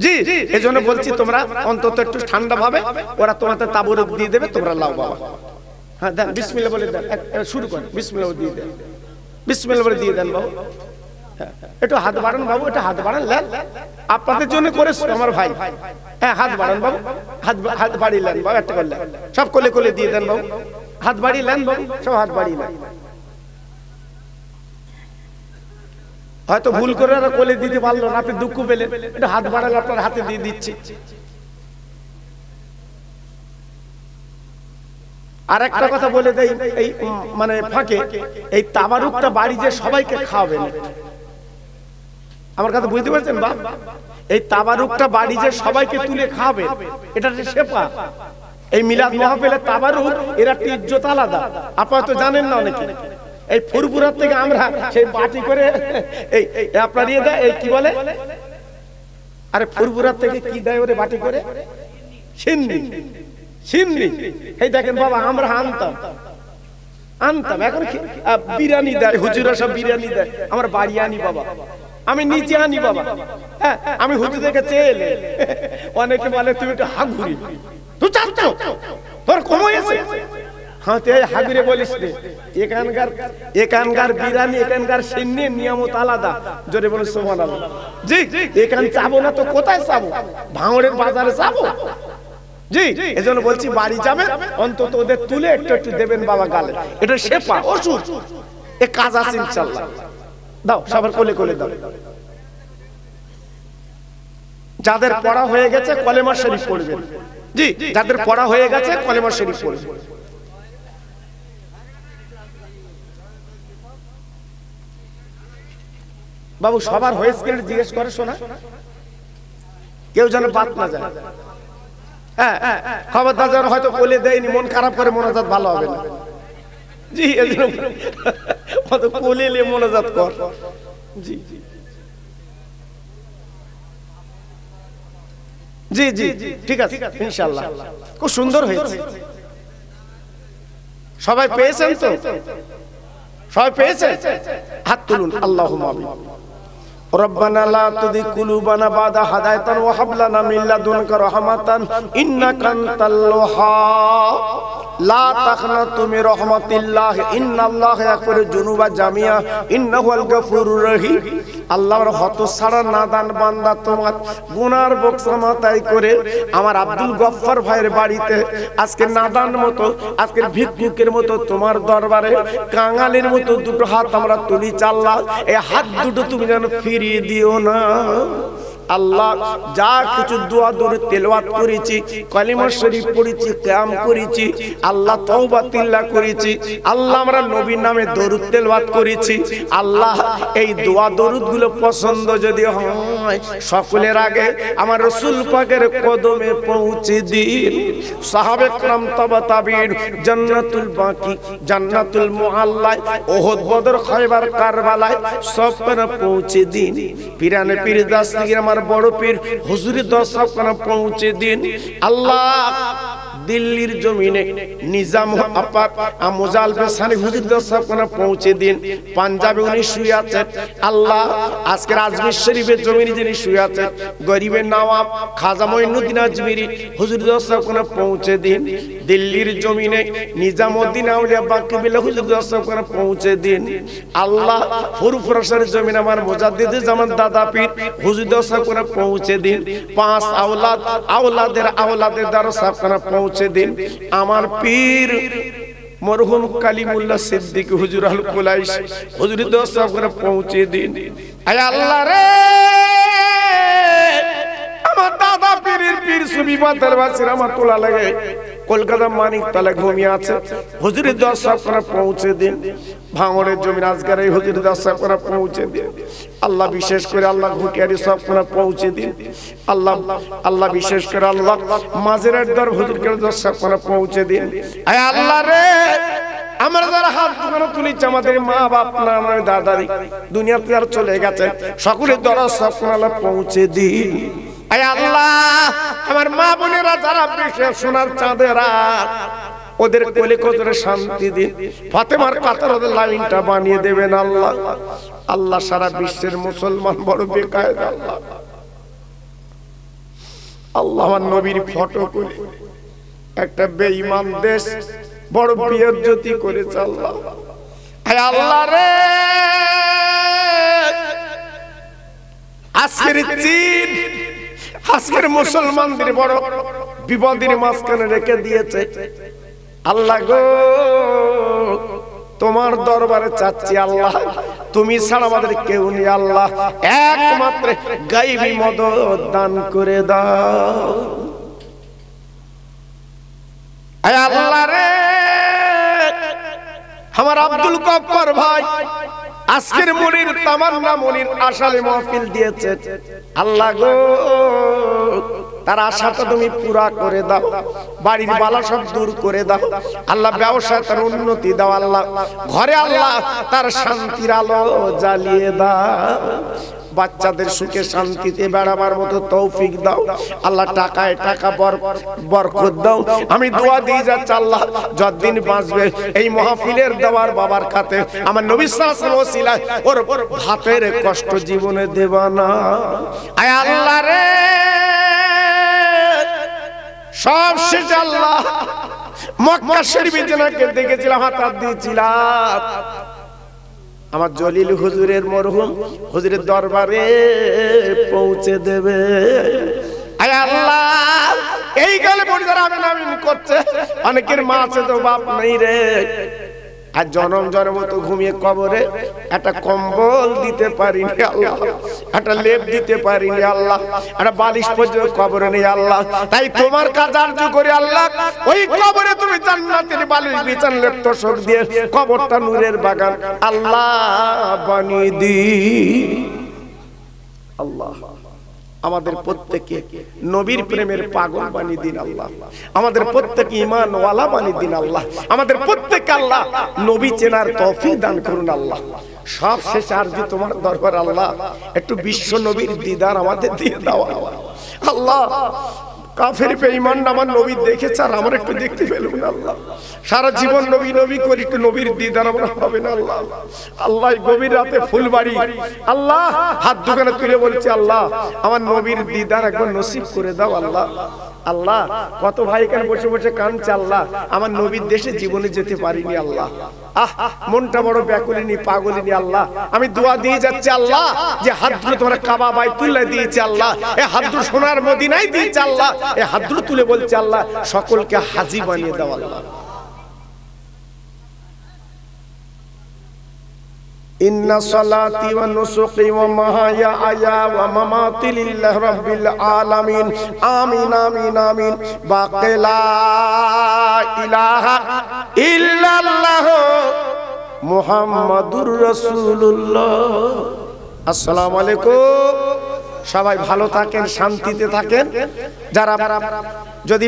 Speaker 1: জি এজন্য বলছি তোমরা অন্তত একটু ঠান্ডা ভাবে ওরা তোমাদের তাবরুক দিয়ে দেবে তোমরা লাও বাবা হ্যাঁ দেন বিসমিল্লাহ বলে দেন শুরু করেন বিসমিল্লাহ দিয়ে দেন বিসমিল্লাহ বলে দিয়ে দেন বাবু একটু হাত বাড়ান বাবু এটা হাত বাড়ান লেন আপনাদের জন্য করেছি আমার ভাই হ্যাঁ হাত বাড়ান বাবু হাত বাড়িয়ে নেন বাবু একটা করলেন সব কোলে কোলে দিয়ে দেন বাবু হাত বাড়িয়ে নেন বাবু সব হাত বাড়িয়ে নেন হয়তো ভুল করে আর কোলে দিতে পারলো না, আপনি দুঃখ পেলেন, একটু হাত বাড়ালে আপনার হাতে দিয়ে দিচ্ছি। আর একটা কথা বলে দেই এই মানে ফাঁকে, এই তাবারুকটা বাড়ি যে সবাইকে খাওয়াবেন, আমার কথা বুঝতে পারছেন বাপ? এই তাবারুকটা বাড়ি যে সবাইকে তুলে খাওয়াবেন, এটা যে সেপা। এই মিলাদ মাহফিলের তাবারুক এর একটা ইজ্জত আলাদা, আপনারা তো জানেন না অনেকে। এই ফুরফুরার থেকে আমরা সেই বাটি করে এই আপনার ইয়ে দেয়, এই কি বলে, আরে ফুরফুরার থেকে কি দেয় ওরে বাটি করে, সিন্নি, সিন্নি। এই দেখেন বাবা, আমরা আনতাম এখন বিরিয়ানি দেয়, হুজুরা সব বিরিয়ানি দেয়, আমরা বাড়ি আনি বাবা, আমি নিচে আনি বাবা। হ্যাঁ, আমি হুজুর থেকে চেয়ে এলে অনেকে বলে তুমি একটু হাগুরি, তুই চাচ্ছ তোর কমাইছে। হ্যাঁ, তুই হাগুরে বলিস রে, এখানকার বিরিয়ানি, এখানকার সিন্নির নিয়ামত আলাদা। জোরে বলে সুবহানাল্লাহ। জি, এখান চাবো না তো কোথায় চাবো? ভাঙড়ের বাজারে চাবো। জি, এজন্য বলছি বাড়ি যাবেন অন্তত ওদের তুলে একটু একটু দেবেন বাবা গালে, এটা শেফা ওষুধ, এ কাজ আছে ইনশাআল্লাহ। দাও সবার কোলে কোলে দাও। যাদের পড়া হয়ে গেছে কলেমা শরীফ পড়বেন। জি, যাদের পড়া হয়ে গেছে কলেমা শরীফ পড়বেন। বাবু সবার হয়েছে কিনা জিজ্ঞেস করে শোনা, কেউ যেন বাদ না যায়। হ্যাঁ, খবরদার যেন হয়তো কোলে দেয়নি মন খারাপ করে মোনাজাত ভালো হবে না। জি, হয়তো কোলে লে মোনাজাত কর। জি জি জি জি, ঠিক আছে ইনশাআল্লাহ, খুব সুন্দর হয়েছে। সবাই পেয়েছেন তো? সবাই পেয়েছেন? হাত তুলুন। আল্লাহুম্মা আমিন। রব্বানা লা তুযিগ কুলুবানা বাদা হাদায়তানা ওয়া হাব লানা মিন লাদুনকা রাহমাতান ইন্নাকা আনতাল ওয়াহ্হাব লা তাকনাতু মির রাহমাতিল্লাহ ইন্নাল্লাহা ইয়াগফিরু যুনুবা জামিআ ইন্নাহুল গফুরুর রহিম। আল্লাহর হতছাড়া নাদান বান্দা তোমার গুনার বোঝা মাথায় করে আমার আব্দুল গফফার ভাইয়ের বাড়িতে আজকে নাদান মতো, আজকে ভিক্ষুকের মতো তোমার দরবারে কাঙালের মতো দুটো হাত আমরা তুলি চাল্লা, এই হাত দুটো তুমি যেন ফিরিয়ে দিও না। আল্লাহ যা কিছু দোয়া দরুদ তেলাওয়াত করেছি, কালিমা শরীফ পড়েছি, কিয়াম করেছি, আল্লাহ তওবা তিল্লা করেছি, আল্লাহ আমরা নবীর নামে দরুদ তেলাওয়াত করেছি, আল্লাহ এই দোয়া দরুদ গুলো পছন্দ যদি হয় সকলের আগে আমার রাসূল পাকের কদমে পৌঁছে দিন। সাহাবে کرام তাবা তাবিন জান্নাতুল বাকি, জান্নাতুল মুআল্লা, ওহদ, বদর, খায়বার, কারবালায় সব করে পৌঁছে দিন। পিরানে পীর দাস্তিগীর আমার বড় পীর হুজুরের দরবার করে পৌঁছে দিন। আল্লাহ দিল্লির জমিনে নিজাম আপাত আমজাল বেসানি হুজুর দরবার করে পৌঁছে দিন। পাঞ্জাবে উনি শুয়ে আছেন, আল্লাহ আজকের আজমির শরীফের জমিনে যিনি শুয়ে আছেন গরিবের নওয়াব খাজা মঈনুদ্দিন আজমিরি হুজুর দরবার করে পৌঁছে দিন। দিল্লির জমিনে নিজামউদ্দিন আউলিয়া বাকি বিল্লাহ হুজুর দরবার করে পৌঁছে দিন। আল্লাহ ফুরফুরার জমিনে আমার মুজাদ্দিদ জামান দাদা পীর হুজুর দরবার করে পৌঁছে দিন। পাঁচ আওলাদ, আওলাদের আওলাদের দরবার করে পৌঁছে দিন। আমার পীর মরহুম কালিমুল্লাহ সিদ্দিক হুজুর আল কুলাইশ হুজুর দরবার করে পৌঁছে দিন। আয় আল্লাহ রে, আমার দাদা পীরের পীর সুফি বাদর বাসি রাহমাতুল্লাহ আলাইহি কলকাতা মানিকতলা ঘুমিয়ে আছে, হুজুরের দরবার করে পৌঁছে দিন। ভাঙড়ের জমিন আজকের এই হুজুরের দরবার করে পৌঁছে দিন। আল্লাহ বিশেষ করে আল্লাহ ঘুটিয়ারি সব করে পৌঁছে দিন। আল্লাহ আল্লাহ বিশেষ করে আল্লাহ মাঝের দর হুজুরকে দরবার করে পৌঁছে দিন। আয় আল্লাহ রে, আমরা যারা হাত দুখানা তুলেছি আমাদের মা বাপ নানা দাদারি দুনিয়াতে আর চলে গেছেন, সকলের দরবার সব করে আল্লাহ পৌঁছে দিন। আয় আল্লাহ আমার মা বোনেরা যারা বেশে সোনার চাঁদেরা ওদের কোলে কোলে শান্তি দিন। ফাতেমার কাতার ওদের লাইনটা বানিয়ে দেবেন আল্লাহ। আল্লাহ সারা বিশ্বের মুসলমান বড় বেকায়দা আল্লাহ। আল্লাহ আমার নবীর ফটো করে একটা বেঈমান দেশ বড় বেইজ্জতি করেছে আল্লাহ। আয় আল্লাহ রে, আজকের চীন আজকের মুসলমানদের বড় বিপদের মাঝখানে রেখে দিয়েছে। আল্লাহ গো, তোমার দরবারে চাচ্ছি আল্লাহ তুমি ছাড়া আমাদের কেউ নেই আল্লাহ, একমাত্র গায়বী মদদ দান করে দাও। আয় আল্লাহ রে, আমার আব্দুল গফফার ভাই আজকের মনির তামান্না মনির আশালে মাহফিল দিয়েছে আল্লাহ গো, তার আশাটা তুমি পুরা করে দাও, বাড়ির বালা সব দূর করে দাও আল্লাহ, ব্যবসায় তার উন্নতি দাও আল্লাহ, ঘরে আল্লাহ তার শান্তির আলো জ্বালিয়ে দাও, বাচ্চাদের সুখে শান্তিতে বেড়াবার মতো তৌফিক দাও আল্লাহ, টাকায় টাকা বরকত দাও। আমি দোয়া দিয়ে যাচ্ছি আল্লাহ, যতদিন বাঁচবে এই মাহফিলের দেওয়ার বাবার খাতে আমার নবী সাল্লাল্লাহু আলাইহি ওয়াসাল্লাম ওর ভাতের কষ্ট জীবনে দেবা না। আয় আল্লাহ রে, সব শেষ আল্লাহ, মক্কা শরীফে যেনাকে দেখেছিলাম হাত দিয়েছিলাম, আমার জলিল হুজুরের মরহুম হুজুরের দরবারে পৌঁছে দেবে। আয় আল্লাহ, এই গালে পড়ে যারা আমিন আমিন করছে, অনেকের মা আছে তো বাপ নেই রে, আর জনম জনম তো ঘুমিয়ে কবরে একটা কম্বল দিতে পারিনি আল্লাহ, একটা লেপ দিতে পারিনি আল্লাহ, একটা বালিশ পর্যন্ত কবরে নেই আল্লাহ, তাই তোমার কাজ আরজু করে আল্লাহ, ওই কবরে তুমি জান্নাতের বালিশ বিছান লেপ তোশক দিয়ে কবরটা নূরের বাগান আল্লাহ বানিয়ে দি। আল্লাহ আমাদের প্রত্যেককে নবীর প্রেমের পাগল বানিয়ে দিন আল্লাহ, আমাদের প্রত্যেক ঈমানওয়ালা বানিয়ে দিন আল্লাহ, আমাদের প্রত্যেক আল্লাহ নবী চেনার তৌফিক দান করুন আল্লাহ। সব শেষ আরজি তোমার দরবার আল্লাহ, একটু বিশ্ব নবীর দিদার আমাদের দিয়ে দাও আল্লাহ। কাফের বেঈমান আমার নবী দেখেছে আর আমার একটু দেখতে পেলাম না আল্লাহ, সারা জীবন নবী নবী করি, একটু নবীর দিদার আমরা হবে না আল্লাহ। আল্লাহ গভীর রাতে ফুলবাড়ি আল্লাহ হাত দোকানে তুলে বলছে আল্লাহ আমার নবীর দিদার একবার নসিব করে দাও আল্লাহ। আল্লাহ কত ভাই এখানে বসে বসে কাঁদছে আল্লাহ, আমার নবীর দেশে জীবনে যেতে পারিনি আল্লাহ, মনটা বড় ব্যাকুলিনী পাগলিনী আল্লাহ। আমি দোয়া দিয়ে যাচ্ছি আল্লাহ, যে হাতগুলো তোমরা কাবা বাইতুল্লাহ দিয়েছে আল্লাহ, এই হাতগুলো সোনার মদিনায় দিয়েছে আল্লাহ, এই হাতগুলো তুলে বলছে আল্লাহ সকলকে হাজী বানিয়ে দাও আল্লাহ। ইন্না সালাতি ওয়া নুসুকি ওয়া মাহায়া ওয়া মামাতি লিল্লাহি রাব্বিল আলামিন, আমিন আমিন আমিন। বাকি লা ইলাহা ইল্লাল্লাহ মুহাম্মাদুর রাসূলুল্লাহ। আসসালামু আলাইকুম, সবাই ভালো থাকেন, শান্তিতে থাকেন। যারা যদি